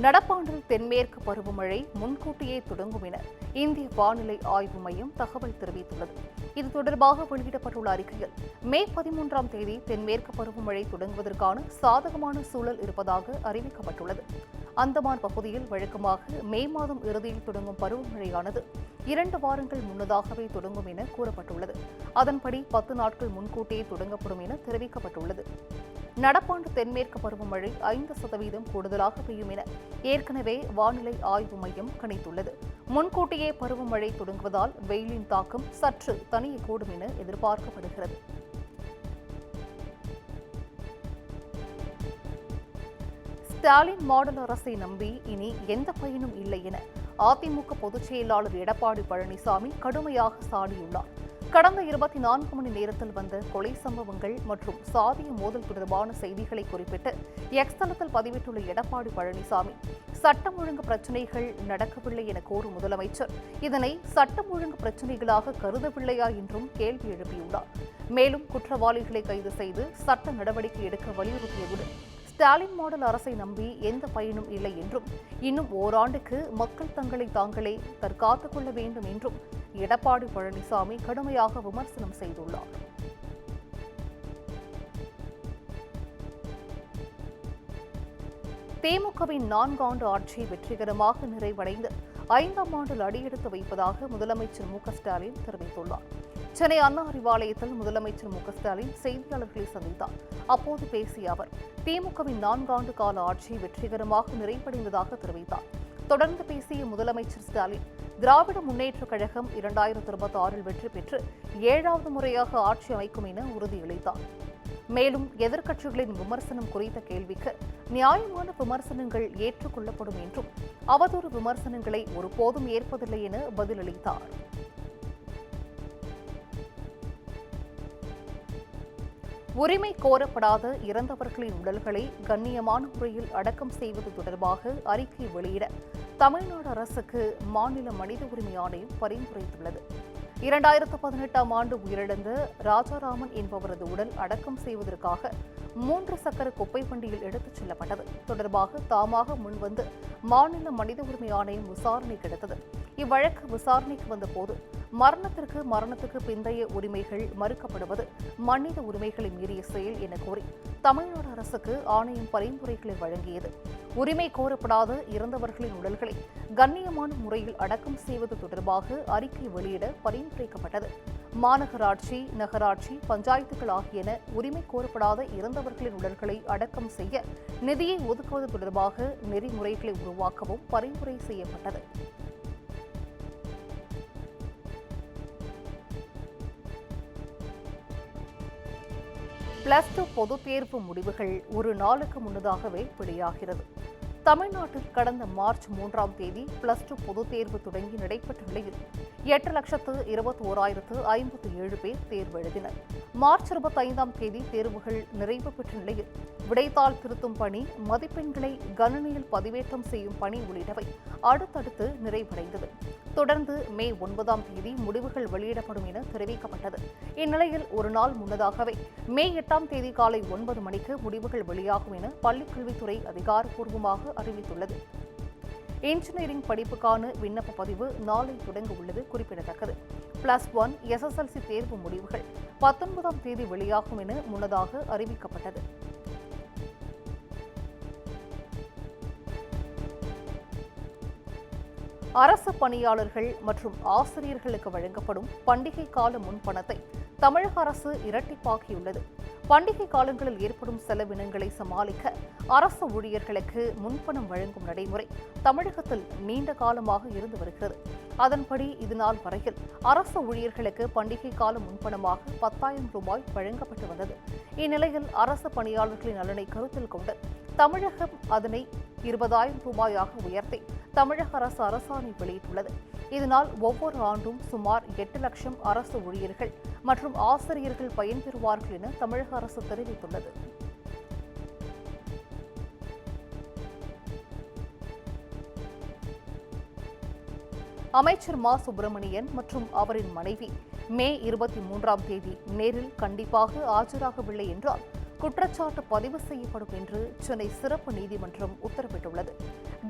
நடப்பாண்டில் தென்மேற்கு பருவமழை முன்கூட்டியே தொடங்கும் என இந்திய வானிலை ஆய்வு மையம் தகவல் தெரிவித்துள்ளது. இது தொடர்பாக வெளியிடப்பட்டுள்ள அறிக்கையில் மே 13ஆம் தேதி தென்மேற்கு பருவமழை தொடங்குவதற்கான சாதகமான சூழல் இருப்பதாக அறிவிக்கப்பட்டுள்ளது. அந்தமான் பகுதியில் வழக்கமாக மே மாதம் இறுதியில் தொடங்கும் பருவமழையானது 2 வாரங்கள் முன்னதாகவே தொடங்கும் என கூறப்பட்டுள்ளது. அதன்படி 10 நாட்கள் முன்கூட்டியே தொடங்கப்படும் என தெரிவிக்கப்பட்டுள்ளது. நடப்பாண்டு தென்மேற்கு பருவமழை 5% கூடுதலாக பெய்யும் என ஏற்கனவே வானிலை ஆய்வு மையம் கணித்துள்ளது. முன்கூட்டியே பருவமழை தொடங்குவதால் வெயிலின் தாக்கம் சற்று தணியக்கூடும் என எதிர்பார்க்கப்படுகிறது. ஸ்டாலின் மாடல் அரசை நம்பி இனி எந்த பயனும் இல்லை என அதிமுக பொதுச் செயலாளர் எடப்பாடி பழனிசாமி கடுமையாக சாடியுள்ளார். கடந்த 24 மணி நேரத்தில் வந்த கொலை சம்பவங்கள் மற்றும் சாதிய மோதல் தொடர்பான செய்திகளை குறிப்பிட்டு எக்ஸ் தளத்தில் பதிவிட்டுள்ள எடப்பாடி பழனிசாமி, சட்டம் ஒழுங்கு பிரச்சினைகள் நடக்கவில்லை என கூறும் முதலமைச்சர் இதனை சட்டம் ஒழுங்கு பிரச்சினைகளாக கருதவில்லையா என்றும் கேள்வி எழுப்பியுள்ளார். மேலும் குற்றவாளிகளை கைது செய்து சட்ட நடவடிக்கை எடுக்க வலியுறுத்தியதுடன் ஸ்டாலின் மாடல் அரசை நம்பி எந்த பயனும் இல்லை என்றும் இன்னும் ஓராண்டுக்கு மக்கள் தங்களை தாங்களே தற்காத்துக் கொள்ள வேண்டும் என்றும் எடப்பாடி பழனிசாமி கடுமையாக விமர்சனம் செய்துள்ளார். திமுகவின் 4 ஆண்டு ஆட்சி வெற்றிகரமாக நிறைவடைந்து 5ஆம் ஆண்டில் அடியெடுத்து வைப்பதாக முதலமைச்சர் மு க ஸ்டாலின் தெரிவித்துள்ளார். சென்னை அண்ணா அறிவாலயத்தில் முதலமைச்சர் மு க ஸ்டாலின் செய்தியாளர்களை சந்தித்தார். அப்போது பேசிய அவர், திமுகவின் 4 ஆண்டு கால ஆட்சி வெற்றிகரமாக நிறைவடைந்ததாக தெரிவித்தார். தொடர்ந்து பேசிய முதலமைச்சர் ஸ்டாலின், திராவிட முன்னேற்றக் கழகம் 2026இல் வெற்றி பெற்று 7வது முறையாக ஆட்சி அமைக்கும் என உறுதியளித்தார். மேலும் எதிர்க்கட்சிகளின் விமர்சனம் குறித்த கேள்விக்கு நியாயமான விமர்சனங்கள் ஏற்றுக்கொள்ளப்படும் என்றும் அவதூறு விமர்சனங்களை ஒருபோதும் ஏற்பதில்லை என பதிலளித்தார். உரிமை கோரப்படாத இறந்தவர்களின் உடல்களை கண்ணியமான முறையில் அடக்கம் செய்வது தொடர்பாக அறிக்கை வெளியிட தமிழ்நாடு அரசுக்கு மாநில மனித உரிமை ஆணையம் பரிந்துரைத்துள்ளது. 2018ஆம் ஆண்டு உயிரிழந்த ராஜாராமன் என்பவரது உடல் அடக்கம் செய்வதற்காக 3 சக்கர குப்பை வண்டியில் எடுத்துச் செல்லப்பட்டது தொடர்பாக தாமாக முன்வந்து மாநில மனித உரிமை ஆணையம் விசாரணைக்கு எடுத்தது. இவ்வழக்கு விசாரணைக்கு வந்தபோது மரணத்துக்கு பிந்தைய உரிமைகள் மறுக்கப்படுவது மனித உரிமைகளை மீறிய செயல் என கூறி தமிழ்நாடு அரசுக்கு ஆணையம் பரிந்துரைகளை வழங்கியது. உரிமை கோரப்படாத இறந்தவர்களின் உடல்களை கண்ணியமான முறையில் அடக்கம் செய்வது தொடர்பாக அறிக்கை வெளியிட பரிந்துரைக்கப்பட்டது. மாநகராட்சி, நகராட்சி, பஞ்சாயத்துகள் ஆகியன உரிமை கோரப்படாத இறந்தவர்களின் உடல்களை அடக்கம் செய்ய நிதியை ஒதுக்குவது தொடர்பாக நெறிமுறைகளை உருவாக்கவும் பரிந்துரை செய்யப்பட்டது. +2 பொதுத் தேர்வு முடிவுகள் ஒரு நாளுக்கு முன்னதாகவே வெளியாகிறது. தமிழ்நாட்டில் கடந்த மார்ச் 3ஆம் தேதி +2 பொதுத் தேர்வு தொடங்கி நடைபெற்ற நிலையில் 8,21,057 பேர் தேர்வு எழுதினர். மார்ச் 25ஆம் தேதி தேர்வுகள் நிறைவு பெற்ற நிலையில் விடைத்தாள் திருத்தும் பணி, மதிப்பெண்களை கணனியில் பதிவேற்றம் செய்யும் பணி உள்ளிட்டவை அடுத்தடுத்து நிறைவடைந்தது. தொடர்ந்து மே 9ஆம் தேதி முடிவுகள் வெளியிடப்படும் என தெரிவிக்கப்பட்டது. இந்நிலையில் ஒரு நாள் முன்னதாகவே மே 8ஆம் தேதி காலை 9 மணிக்கு முடிவுகள் வெளியாகும் என பள்ளிக்கல்வித்துறை அதிகாரப்பூர்வமாக அறிவித்துள்ளது. இன்ஜினியரிங் படிப்புக்கான விண்ணப்ப பதிவு நாளை தொடங்க உள்ளது குறிப்பிடத்தக்கது. +1 SSLC தேர்வு முடிவுகள் 19ஆம் தேதி வெளியாகும் என முன்னதாக அறிவிக்கப்பட்டது. அரசு பணியாளர்கள் மற்றும் ஆசிரியர்களுக்கு வழங்கப்படும் பண்டிகை கால முன்பணத்தை தமிழக அரசு இரட்டிப்பாக்கியுள்ளது. பண்டிகை காலங்களில் ஏற்படும் செலவினங்களை சமாளிக்க அரசு ஊழியர்களுக்கு முன்பணம் வழங்கும் நடைமுறை தமிழகத்தில் நீண்ட காலமாக இருந்து வருகிறது. அதன்படி இதுநாள் வரையில் அரசு ஊழியர்களுக்கு பண்டிகை கால முன்பணமாக 10,000 ரூபாய் வழங்கப்பட்டு வந்தது. இந்நிலையில் அரசு பணியாளர்களின் நலனை கருத்தில் கொண்டு தமிழகம் அதனை 20,000 ரூபாயாக உயர்த்தி தமிழக அரசு அரசாணை வெளியிட்டுள்ளது. இதனால் ஒவ்வொரு ஆண்டும் சுமார் 8 லட்சம் அரசு ஊழியர்கள் மற்றும் ஆசிரியர்கள் பயன்பெறுவார்கள் என தமிழக அரசு தெரிவித்துள்ளது. அமைச்சர் மா சுப்பிரமணியன் மற்றும் அவரின் மனைவி மே 23ஆம் தேதி நேரில் கண்டிப்பாக ஆஜராகவில்லை என்றால் குற்றச்சாட்டு பதிவு செய்யப்படும் என்று சென்னை சிறப்பு நீதிமன்றம் உத்தரவிட்டுள்ளது.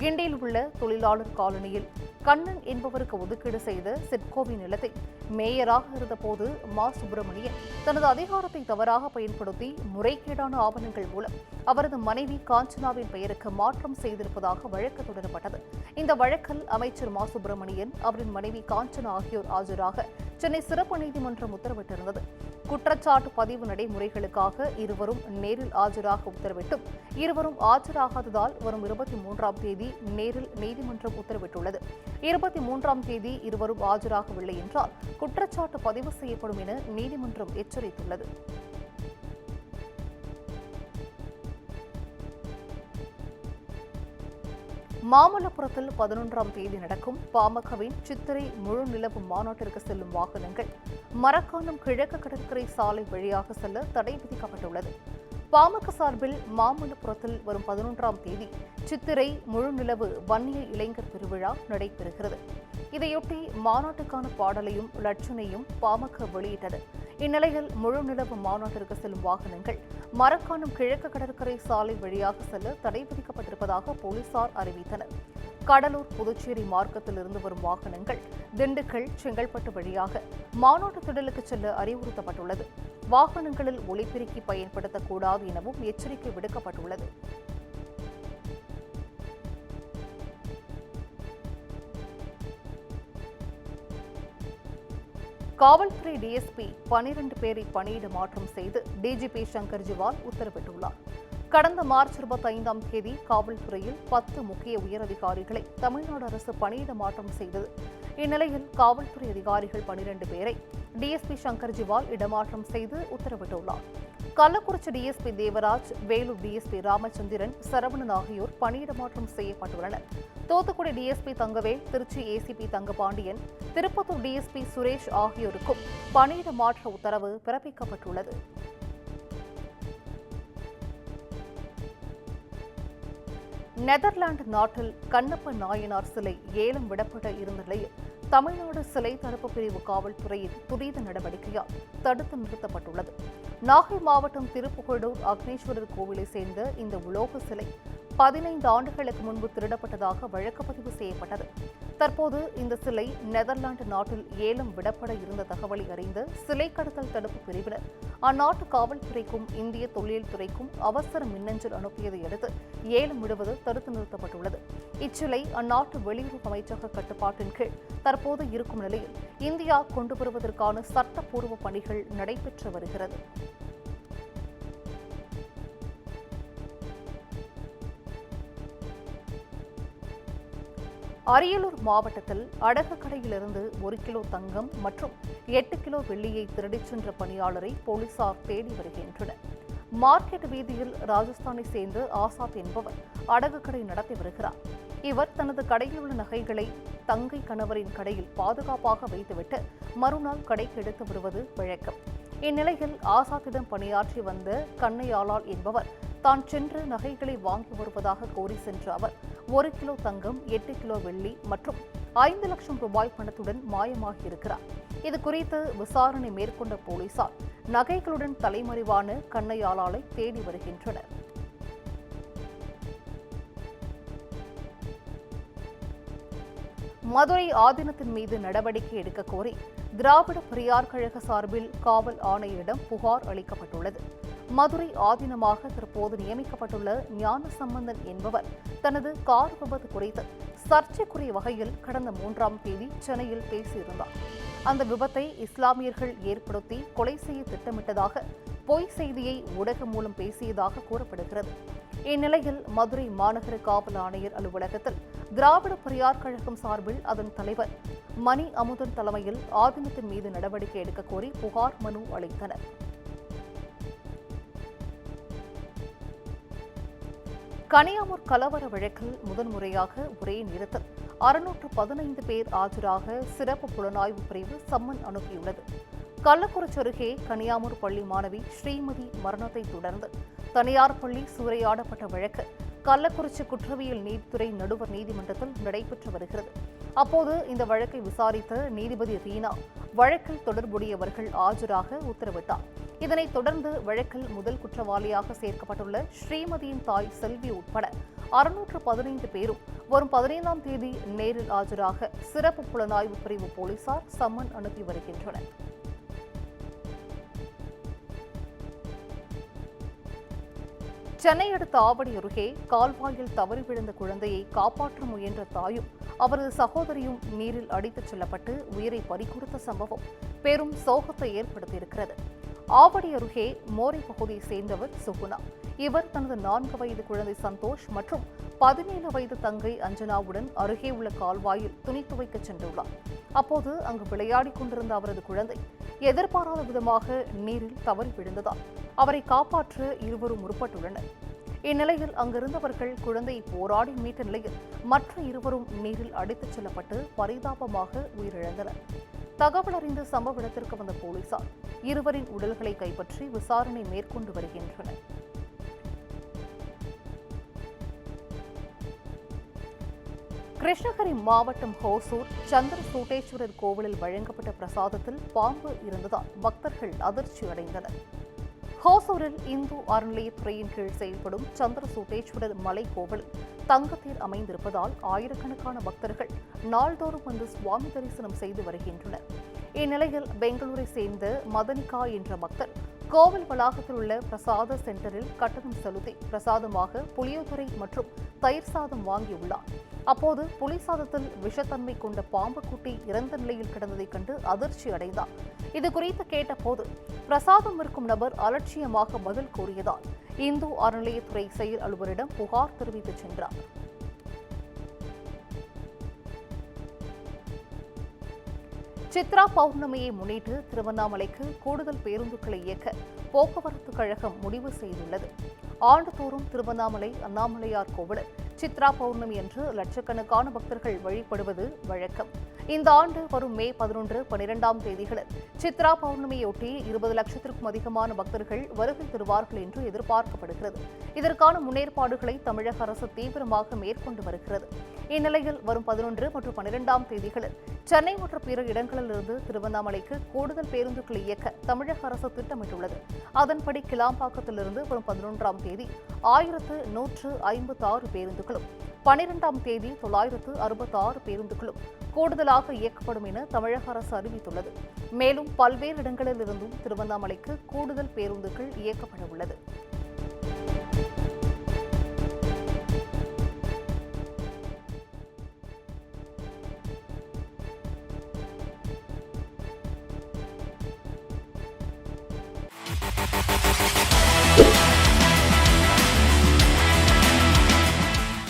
கிண்டியில் உள்ள தொழிலாளர் காலனியில் கண்ணன் என்பவருக்கு ஒதுக்கீடு செய்த சிட்கோவின் நிலத்தை மேயராக இருந்தபோது மா. சுப்பிரமணியன் தனது அதிகாரத்தை தவறாக பயன்படுத்தி முறைகேடான ஆவணங்கள் மூலம் அவரது மனைவி காஞ்சனாவின் பெயருக்கு மாற்றம் செய்திருப்பதாக வழக்கு தொடரப்பட்டது. இந்த வழக்கில் அமைச்சர் மா. சுப்பிரமணியன், அவரின் மனைவி காஞ்சனா ஆகியோர் ஆஜராக சென்னை சிறப்பு நீதிமன்றம் உத்தரவிட்டிருந்தது. குற்றச்சாட்டு பதிவு நடைமுறைகளுக்காக இருவரும் நேரில் ஆஜராக உத்தரவிட்டும் இருவரும் ஆஜராகாததால் வரும் 23ஆம் தேதி நேரில் நீதிமன்றம் உத்தரவிட்டுள்ளது. 23ஆம் தேதி இருவரும் ஆஜராகவில்லை என்றால் குற்றச்சாட்டு பதிவு செய்யப்படும் என நீதிமன்றம் எச்சரித்துள்ளது. மாமல்லபுரத்தில் 11ஆம் தேதி நடக்கும் பாமகவின் சித்திரை முழு நிலவு மாநாட்டிற்கு செல்லும் வாகனங்கள் மரக்காணம் கிழக்கு கடற்கரை சாலை வழியாக செல்ல தடை விதிக்கப்பட்டுள்ளது. பாமக சார்பில் மாமல்லபுரத்தில் வரும் 11ஆம் தேதி சித்திரை முழு நிலவு வன்னிய இளைஞர் திருவிழா நடைபெறுகிறது. இதையொட்டி மாநாட்டுக்கான பாடலையும் லட்சணையும் பாமக வெளியிட்டது. இந்நிலையில் முழு நிலவு மாநாட்டிற்கு செல்லும் வாகனங்கள் மரக்காணம் கிழக்கு கடற்கரை சாலை வழியாக செல்ல தடை விதிக்கப்பட்டிருப்பதாக போலீசார் அறிவித்தனர். கடலூர், புதுச்சேரி மார்க்கத்தில் இருந்து வரும் வாகனங்கள் திண்டுக்கல், செங்கல்பட்டு வழியாக மாநாட்டு திடலுக்கு செல்ல அறிவுறுத்தப்பட்டுள்ளது. வாகனங்களில் ஒலிபெருக்கி பயன்படுத்தக்கூடாது எனவும் எச்சரிக்கை விடுக்கப்பட்டுள்ளது. காவல்துறை டிஎஸ்பி 12 பேரை பணியிட மாற்றம் செய்து டிஜிபி சங்கர் ஜிவால் உத்தரவிட்டுள்ளார். கடந்த மார்ச் 25ஆம் தேதி காவல்துறையில் 10 முக்கிய உயரதிகாரிகளை தமிழ்நாடு அரசு பணியிட மாற்றம் செய்தது. இந்நிலையில் காவல்துறை அதிகாரிகள் 12 பேரை டிஎஸ்பி சங்கர் ஜிவால் இடமாற்றம் செய்து உத்தரவிட்டுள்ளார். கள்ளக்குறிச்சி டிஎஸ்பி தேவராஜ், வேலூர் டிஎஸ்பி ராமச்சந்திரன், சரவணன் ஆகியோர் பணியிட மாற்றம் செய்யப்பட்டுள்ளனர். Thoothukudi DSP Thangavel, Tiruchi ACP Thangapandian, Tirupattur DSP Suresh ஆகியோருக்கும் பணியிட மாற்ற உத்தரவு பிறப்பிக்கப்பட்டுள்ளது. நெதர்லாந்து நாட்டில் கண்ணப்ப நாயனார் சிலை ஏலம் விடப்பட இருந்த நிலையில் தமிழ்நாடு சிலை தடுப்பு பிரிவு காவல்துறையின் துரித நடவடிக்கையால் தடுத்து நிறுத்தப்பட்டுள்ளது. நாகை மாவட்டம் திருப்புகழூர் அக்னேஸ்வரர் கோவிலை சேர்ந்த இந்த உலோக சிலை 15 ஆண்டுகளுக்கு முன்பு திருடப்பட்டதாக வழக்கு பதிவு செய்யப்பட்டது. தற்போது இந்த சிலை நெதர்லாந்து நாட்டில் ஏலம் விடப்பட இருந்த தகவலை அறிந்த சிலை கடத்தல் தடுப்பு பிரிவினர் அந்நாட்டு காவல்துறைக்கும் இந்திய தொல்லியல் துறைக்கும் அவசர மின்னஞ்சல் அனுப்பியதை அடுத்து ஏலம் விடுவது தடுத்து நிறுத்தப்பட்டுள்ளது. இச்சிலை அந்நாட்டு வெளியுறவு அமைச்சக கட்டுப்பாட்டின் கீழ் தற்போது இருக்கும் நிலையில் இந்தியா கொண்டு வருவதற்கான சட்டப்பூர்வ பணிகள் நடைபெற்று வருகிறது. அரியலூர் மாவட்டத்தில் அடகு கடையிலிருந்து 1 கிலோ தங்கம் மற்றும் 8 கிலோ வெள்ளியை திருடிச் சென்ற பணியாளரை போலீசார் தேடி வருகின்றனர். மார்க்கெட் வீதியில் ராஜஸ்தானை சேர்ந்த ஆசாத் என்பவர் அடகு கடை நடத்தி வருகிறார். இவர் தனது கடையில் உள்ள நகைகளை தங்கை கணவரின் கடையில் பாதுகாப்பாக வைத்துவிட்டு மறுநாள் கடைக்கு எடுத்து வருவது வழக்கம். இந்நிலையில் ஆசாத்திடம் பணியாற்றி வந்த கண்ணையாளால் என்பவர் தான் சென்று நகைகளை வாங்கி வருவதாக கோரி சென்ற அவர் 1 கிலோ தங்கம், 8 கிலோ வெள்ளி மற்றும் 5 லட்சம் ரூபாய் பணத்துடன் மாயமாகியிருக்கிறார். இது குறித்து விசாரணை மேற்கொண்ட போலீசார் நகைகளுடன் தலைமறைவான கண்ணையாளாலை தேடி வருகின்றனர். மதுரை ஆதீனத்தின் மீது நடவடிக்கை எடுக்க கோரி திராவிட பெரியார் கழக சார்பில் காவல் ஆணையரிடம் புகார் அளிக்கப்பட்டுள்ளது. மதுரை ஆதீனமாக தற்போது நியமிக்கப்பட்டுள்ள ஞானசம்பந்தன் என்பவர் தனது கார் விபத்து குறித்து சர்ச்சைக்குரிய வகையில் கடந்த 3ஆம் தேதி சென்னையில் பேசியிருந்தார். அந்த விபத்தை இஸ்லாமியர்கள் ஏற்படுத்தி கொலை செய்ய திட்டமிட்டதாக பொய் செய்தியை ஊடகம் மூலம் பேசியதாக கூறப்படுகிறது. இந்நிலையில் மதுரை மாநகர காவல் ஆணையர் அலுவலகத்தில் திராவிட பெரியார் கழகம் சார்பில் அதன் தலைவர் மணி அமுதன் தலைமையில் ஆதீனத்தின் மீது நடவடிக்கை எடுக்க கோரி புகார் மனு அளித்தனர். கனியாமூர் கலவர வழக்கில் முதன்முறையாக ஒரே நேரத்தில் 615 பேர் ஆஜராக சிறப்பு புலனாய்வு பிரிவு சம்மன் அனுப்பியுள்ளது. கள்ளக்குறிச்சி அருகே கனியாமூர் பள்ளி மாணவி ஸ்ரீமதி மரணத்தை தொடர்ந்து தனியார் பள்ளி சூறையாடப்பட்ட வழக்கு கள்ளக்குறிச்சி குற்றவியல் நீதித்துறை நடுவர் நீதிமன்றத்தில் நடைபெற்று வருகிறது. அப்போது இந்த வழக்கை விசாரித்த நீதிபதி ரீனா வழக்கில் தொடர்புடையவர்கள் ஆஜராக உத்தரவிட்டார். இதனைத் தொடர்ந்து வழக்கில் முதல் குற்றவாளியாக சேர்க்கப்பட்டுள்ள ஸ்ரீமதியின் தாய் செல்வி உட்பட 615 பேரும் வரும் 15ஆம் தேதி நேரில் ஆஜராக சிறப்பு புலனாய்வு பிரிவு போலீசார் சம்மன் அனுப்பி வருகின்றனர். சென்னை அடுத்த ஆவடி அருகே கால்வாயில் தவறி விழுந்த குழந்தையை காப்பாற்ற முயன்ற தாயும் அவரது சகோதரியும் நீரில் அடித்துச் செல்லப்பட்டு உயிரை பறிகொடுத்த சம்பவம் பெரும் சோகத்தை ஏற்படுத்தியிருக்கிறது. ஆவடி அருகே மோரை பகுதியைச் சேர்ந்தவர் சுகுணா. இவர் தனது 4 வயது குழந்தை சந்தோஷ் மற்றும் 17 வயது தங்கை அஞ்சனாவுடன் அருகே உள்ள கால்வாயில் துணி துவைக்க சென்றுள்ளார். அப்போது அங்கு விளையாடிக் கொண்டிருந்த அவரது குழந்தை எதிர்பாராத விதமாக நீரில் தவறி விழுந்ததால் அவரை காப்பாற்ற இருவரும் முற்பட்டுள்ளனர். இந்நிலையில் அங்கிருந்தவர்கள் குழந்தையை போராடி மீட்ட நிலையில் மற்ற இருவரும் நீரில் அடித்துச் செல்லப்பட்டு பரிதாபமாக உயிரிழந்தனர். தகவல் அறிந்து சம்பவ இடத்திற்கு வந்த போலீசார் இருவரின் உடல்களை கைப்பற்றி விசாரணை மேற்கொண்டு வருகின்றனர். கிருஷ்ணகிரி மாவட்டம் ஹோசூர் சந்திரசூட்டேஸ்வரர் கோவிலில் வழங்கப்பட்ட பிரசாதத்தில் பாம்பு இருந்ததால் பக்தர்கள் அதிர்ச்சி அடைந்தனர். ஹோசூரில் இந்து அறநிலையத்துறையின் கீழ் செயல்படும் சந்திரசூட்டேஸ்வரர் மலை கோவிலில் தங்கத்தேர் அமைந்திருப்பதால் ஆயிரக்கணக்கான பக்தர்கள் நாள்தோறும் வந்து சுவாமி தரிசனம் செய்து வருகின்றனர். இந்நிலையில் பெங்களூரை சேர்ந்த மதனிகா என்ற பக்தர் கோவில் வளாகத்தில் உள்ள பிரசாத சென்டரில் கட்டணம் செலுத்தி பிரசாதமாக புளியோதரை மற்றும் தயிர் சாதம் வாங்கியுள்ளார். அப்போது புலி சாதத்தில் விஷத்தன்மை கொண்ட பாம்பு குட்டி இறந்த நிலையில் கிடந்ததைக் கண்டு அதிர்ச்சி அடைந்தார். இதுகுறித்து கேட்டபோது பிரசாதம் விற்கும் நபர் அலட்சியமாக பதில் கூறியதால் இந்து அறநிலையத்துறை செயல் அலுவலரிடம் புகார் தெரிவித்து சென்றார். சித்ரா பௌர்ணமியை முன்னிட்டு திருவண்ணாமலைக்கு கூடுதல் பேருந்துகளை இயக்க போக்குவரத்து கழகம் முடிவு செய்துள்ளது. ஆண்டுதோறும் திருவண்ணாமலை அண்ணாமலையார் கோவிலில் சித்ரா பௌர்ணமி என்று லட்சக்கணக்கான பக்தர்கள் வழிபடுவது வழக்கம். இந்த ஆண்டு வரும் மே 11, 12ஆம் தேதிகளில் சித்ரா பௌர்ணமியொட்டி 20 லட்சத்திற்கும் அதிகமான பக்தர்கள் வருகை தருவார்கள் என்று எதிர்பார்க்கப்படுகிறது. இதற்கான முன்னேற்பாடுகளை தமிழக அரசு தீவிரமாக மேற்கொண்டு வருகிறது. இந்நிலையில் வரும் 11 மற்றும் 12ஆம் தேதிகளில் சென்னை மற்றும் பிற இடங்களிலிருந்து திருவண்ணாமலைக்கு கூடுதல் பேருந்துகளை இயக்க தமிழக அரசு திட்டமிட்டுள்ளது. அதன்படி கிளாம்பாக்கத்திலிருந்து வரும் 11ஆம் தேதி 1156 பேருந்துகளும் 12ஆம் தேதி 966 பேருந்துகளும் கூடுதலாக இயக்கப்படும் என தமிழக அரசு அறிவித்துள்ளது. மேலும் பல்வேறு இடங்களிலிருந்தும் திருவண்ணாமலைக்கு கூடுதல் பேருந்துகள் இயக்கப்பட உள்ளது.